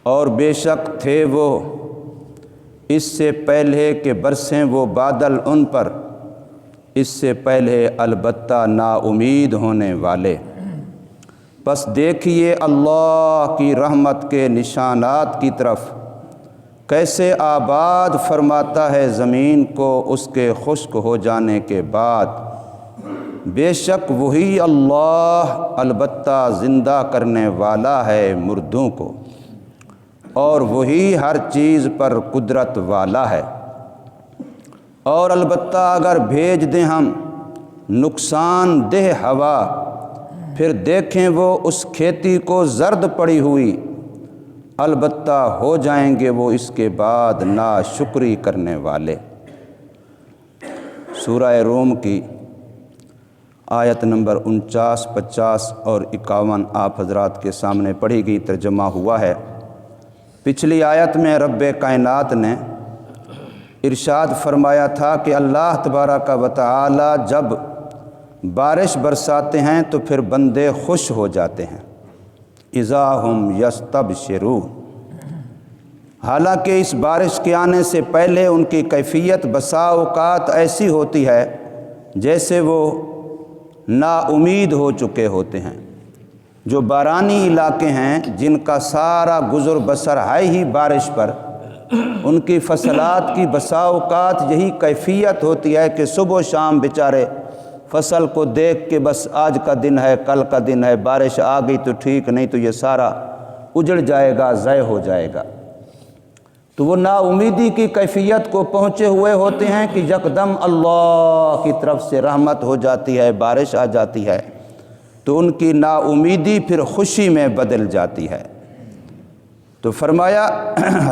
اور بے شک تھے وہ اس سے پہلے کہ برسیں وہ بادل ان پر، اس سے پہلے البتہ نا امید ہونے والے۔ پس دیکھیے اللہ کی رحمت کے نشانات کی طرف، کیسے آباد فرماتا ہے زمین کو اس کے خشک ہو جانے کے بعد۔ بے شک وہی اللہ البتہ زندہ کرنے والا ہے مردوں کو، اور وہی ہر چیز پر قدرت والا ہے۔ اور البتہ اگر بھیج دیں ہم نقصان دہ ہوا، پھر دیکھیں وہ اس کھیتی کو زرد پڑی ہوئی، البتہ ہو جائیں گے وہ اس کے بعد ناشکری کرنے والے۔ سورہ روم کی آیت نمبر 49، 50 اور 51 آپ حضرات کے سامنے پڑھی گئی، ترجمہ ہوا ہے۔ پچھلی آیت میں رب کائنات نے ارشاد فرمایا تھا کہ اللہ تبارک و تعالی جب بارش برساتے ہیں تو پھر بندے خوش ہو جاتے ہیں، اذا ہم یستبشرون۔ حالانکہ اس بارش کے آنے سے پہلے ان کی کیفیت بسا اوقات ایسی ہوتی ہے جیسے وہ نا امید ہو چکے ہوتے ہیں۔ جو بارانی علاقے ہیں جن کا سارا گزر بسر ہے ہی بارش پر، ان کی فصلات کی بسا اوقات یہی کیفیت ہوتی ہے کہ صبح و شام بیچارے فصل کو دیکھ کے بس آج کا دن ہے، کل کا دن ہے، بارش آ گئی تو ٹھیک، نہیں تو یہ سارا اجڑ جائے گا، ضائع ہو جائے گا۔ تو وہ نا امیدی کی کیفیت کو پہنچے ہوئے ہوتے ہیں کہ یکدم اللہ کی طرف سے رحمت ہو جاتی ہے، بارش آ جاتی ہے، تو ان کی نا امیدی پھر خوشی میں بدل جاتی ہے۔ تو فرمایا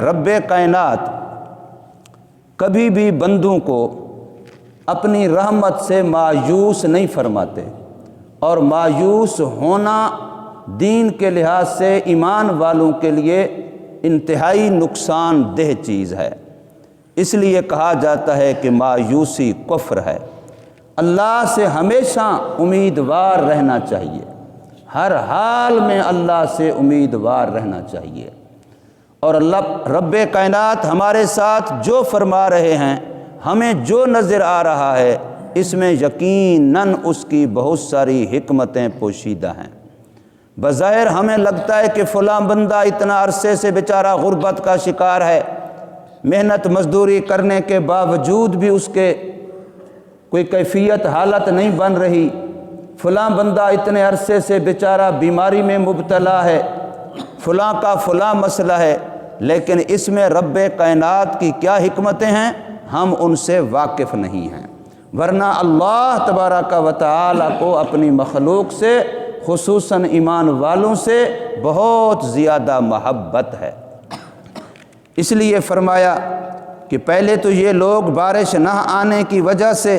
رب کائنات کبھی بھی بندوں کو اپنی رحمت سے مایوس نہیں فرماتے، اور مایوس ہونا دین کے لحاظ سے ایمان والوں کے لیے انتہائی نقصان دہ چیز ہے۔ اس لیے کہا جاتا ہے کہ مایوسی کفر ہے۔ اللہ سے ہمیشہ امیدوار رہنا چاہیے، ہر حال میں اللہ سے امیدوار رہنا چاہیے۔ اور اللہ رب کائنات ہمارے ساتھ جو فرما رہے ہیں، ہمیں جو نظر آ رہا ہے، اس میں یقیناً اس کی بہت ساری حکمتیں پوشیدہ ہیں۔ بظاہر ہمیں لگتا ہے کہ فلاں بندہ اتنا عرصے سے بیچارہ غربت کا شکار ہے، محنت مزدوری کرنے کے باوجود بھی اس کے کوئی کیفیت حالت نہیں بن رہی، فلاں بندہ اتنے عرصے سے بیچارہ بیماری میں مبتلا ہے، فلاں کا فلاں مسئلہ ہے، لیکن اس میں رب کائنات کی کیا حکمتیں ہیں ہم ان سے واقف نہیں ہیں۔ ورنہ اللہ تبارک و تعالی کو اپنی مخلوق سے، خصوصاً ایمان والوں سے بہت زیادہ محبت ہے۔ اس لیے فرمایا کہ پہلے تو یہ لوگ بارش نہ آنے کی وجہ سے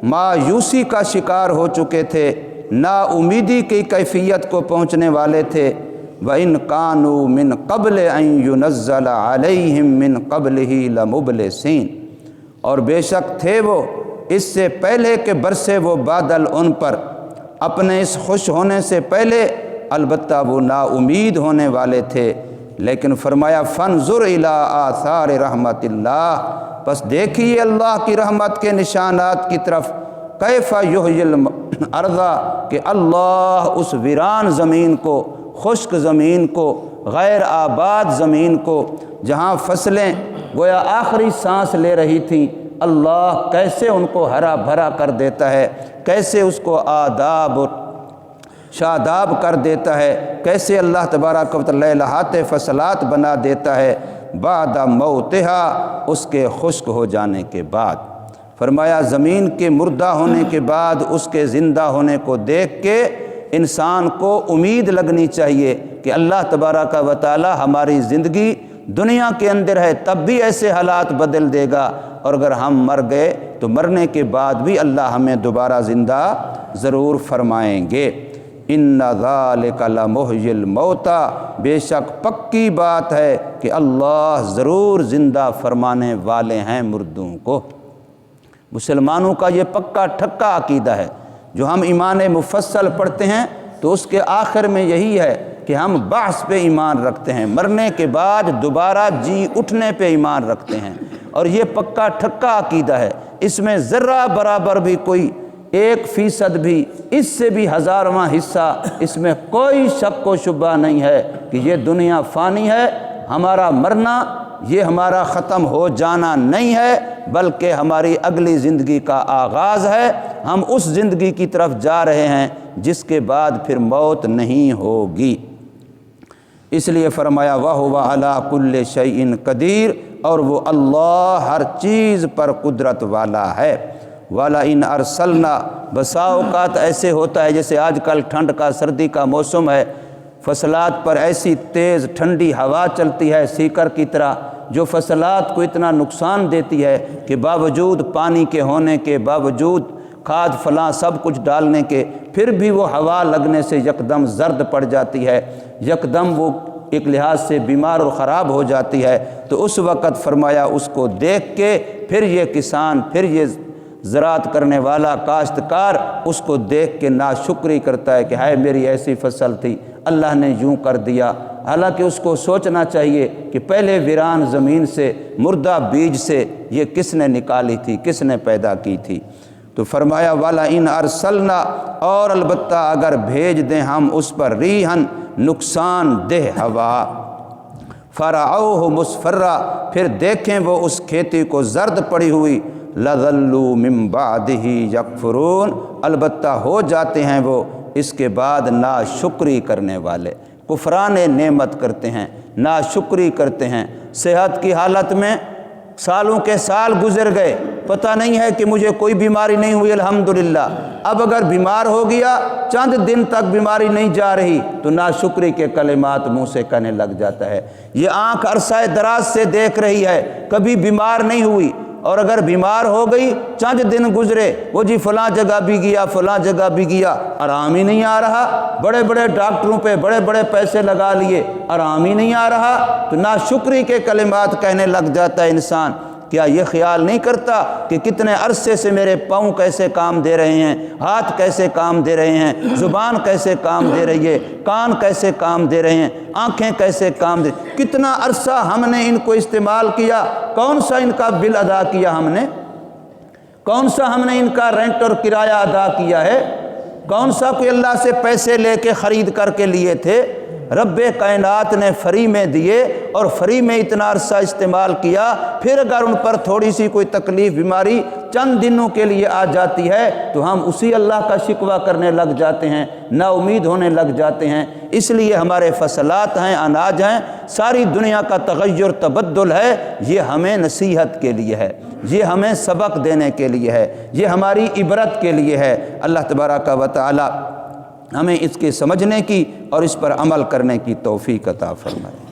مایوسی کا شکار ہو چکے تھے، نا امیدی کی کیفیت کو پہنچنے والے تھے۔ وَإِن كَانُوا مِن قَبْلِ أَن يُنَزَّلَ عَلَيْهِم مِّن قَبْلِهِ لَمُبْلِسِينَ، اور بے شک تھے وہ اس سے پہلے کہ برسے وہ بادل ان پر، اپنے اس خوش ہونے سے پہلے البتہ وہ نا امید ہونے والے تھے۔ لیکن فرمایا فَانظُرْ إِلَىٰ آثَارِ رحمت اللہ، پس دیکھیے اللہ کی رحمت کے نشانات کی طرف، کیف یحیی الارض، کہ اللہ اس ویران زمین کو، خشک زمین کو، غیر آباد زمین کو، جہاں فصلیں گویا آخری سانس لے رہی تھیں، اللہ کیسے ان کو ہرا بھرا کر دیتا ہے، کیسے اس کو آداب و شاداب کر دیتا ہے، کیسے اللہ تبارک و تعالی لہات فصلات بنا دیتا ہے بعد موتہا، اس کے خشک ہو جانے کے بعد۔ فرمایا زمین کے مردہ ہونے کے بعد اس کے زندہ ہونے کو دیکھ کے انسان کو امید لگنی چاہیے کہ اللہ تبارک و تعالی ہماری زندگی دنیا کے اندر ہے تب بھی ایسے حالات بدل دے گا، اور اگر ہم مر گئے تو مرنے کے بعد بھی اللہ ہمیں دوبارہ زندہ ضرور فرمائیں گے۔ ان ذالک لمحیی الموتیٰ، بے شک پکی بات ہے کہ اللہ ضرور زندہ فرمانے والے ہیں مردوں کو۔ مسلمانوں کا یہ پکا ٹھکا عقیدہ ہے۔ جو ہم ایمان مفصل پڑھتے ہیں تو اس کے آخر میں یہی ہے کہ ہم بعث پہ ایمان رکھتے ہیں، مرنے کے بعد دوبارہ جی اٹھنے پہ ایمان رکھتے ہیں، اور یہ پکا ٹھکا عقیدہ ہے، اس میں ذرہ برابر بھی کوئی 1% بھی، اس سے بھی ہزارواں حصہ اس میں کوئی شک و شبہ نہیں ہے کہ یہ دنیا فانی ہے، ہمارا مرنا یہ ہمارا ختم ہو جانا نہیں ہے، بلکہ ہماری اگلی زندگی کا آغاز ہے، ہم اس زندگی کی طرف جا رہے ہیں جس کے بعد پھر موت نہیں ہوگی۔ اس لیے فرمایا وَهُوَ عَلَىٰ كُلِّ شَيْءٍ قدیر، اور وہ اللہ ہر چیز پر قدرت والا ہے۔ وَلَئِنْ أَرْسَلْنَا، بسا اوقات ایسے ہوتا ہے جیسے آج کل ٹھنڈ کا سردی کا موسم ہے، فصلات پر ایسی تیز ٹھنڈی ہوا چلتی ہے سیکر کی طرح، جو فصلات کو اتنا نقصان دیتی ہے کہ باوجود پانی کے ہونے کے، باوجود کھاد فلاں سب کچھ ڈالنے کے، پھر بھی وہ ہوا لگنے سے یکدم زرد پڑ جاتی ہے، یکدم وہ ایک لحاظ سے بیمار اور خراب ہو جاتی ہے۔ تو اس وقت فرمایا اس کو دیکھ کے پھر یہ کسان، پھر یہ زراعت کرنے والا کاشتکار اس کو دیکھ کے ناشکری کرتا ہے کہ ہائے میری ایسی فصل تھی، اللہ نے یوں کر دیا۔ حالانکہ اس کو سوچنا چاہیے کہ پہلے ویران زمین سے، مردہ بیج سے یہ کس نے نکالی تھی، کس نے پیدا کی تھی۔ تو فرمایا وَلَئِنْ أَرْسَلْنَا، اور البتہ اگر بھیج دیں ہم اس پر ریحًا، نقصان دہ ہوا، فَرَعَوْهُ مُصْفَرًّا، پھر دیکھیں وہ اس کھیتی کو زرد پڑی ہوئی، لَظَلُّوا مِن بَعْدِهِ يَكْفُرُونَ، البتہ ہو جاتے ہیں وہ اس کے بعد ناشکری کرنے والے، کفران نعمت کرتے ہیں، ناشکری کرتے ہیں۔ صحت کی حالت میں سالوں کے سال گزر گئے، پتہ نہیں ہے کہ مجھے کوئی بیماری نہیں ہوئی الحمدللہ، اب اگر بیمار ہو گیا چند دن تک بیماری نہیں جا رہی تو ناشکری کے کلمات منہ سے کہنے لگ جاتا ہے۔ یہ آنکھ عرصہ دراز سے دیکھ رہی ہے، کبھی بیمار نہیں ہوئی، اور اگر بیمار ہو گئی چند دن گزرے، وہ جی فلاں جگہ بھی گیا، فلاں جگہ بھی گیا، آرام ہی نہیں آ رہا، بڑے بڑے ڈاکٹروں پہ بڑے بڑے پیسے لگا لیے، آرام ہی نہیں آ رہا، تو ناشکری کے کلمات کہنے لگ جاتا ہے انسان۔ کیا یہ خیال نہیں کرتا کہ کتنے عرصے سے میرے پاؤں کیسے کام دے رہے ہیں، ہاتھ کیسے کام دے رہے ہیں، زبان کیسے کام دے رہی ہے، کان کیسے کام دے رہے ہیں، آنکھیں کیسے کام دے، کتنا عرصہ ہم نے ان کو استعمال کیا، کون سا ان کا بل ادا کیا ہم نے، کون سا ہم نے ان کا رینٹ اور کرایہ ادا کیا ہے، کون سا کوئی اللہ سے پیسے لے کے خرید کر کے لیے تھے، رب کائنات نے فری میں دیے اور فری میں اتنا عرصہ استعمال کیا، پھر اگر ان پر تھوڑی سی کوئی تکلیف بیماری چند دنوں کے لیے آ جاتی ہے تو ہم اسی اللہ کا شکوہ کرنے لگ جاتے ہیں، نا امید ہونے لگ جاتے ہیں۔ اس لیے ہمارے فصلات ہیں، اناج ہیں، ساری دنیا کا تغیر تبدل ہے، یہ ہمیں نصیحت کے لیے ہے، یہ ہمیں سبق دینے کے لیے ہے، یہ ہماری عبرت کے لیے ہے۔ اللہ تبارک و تعالی ہمیں اس کے سمجھنے کی اور اس پر عمل کرنے کی توفیق عطا فرمائے۔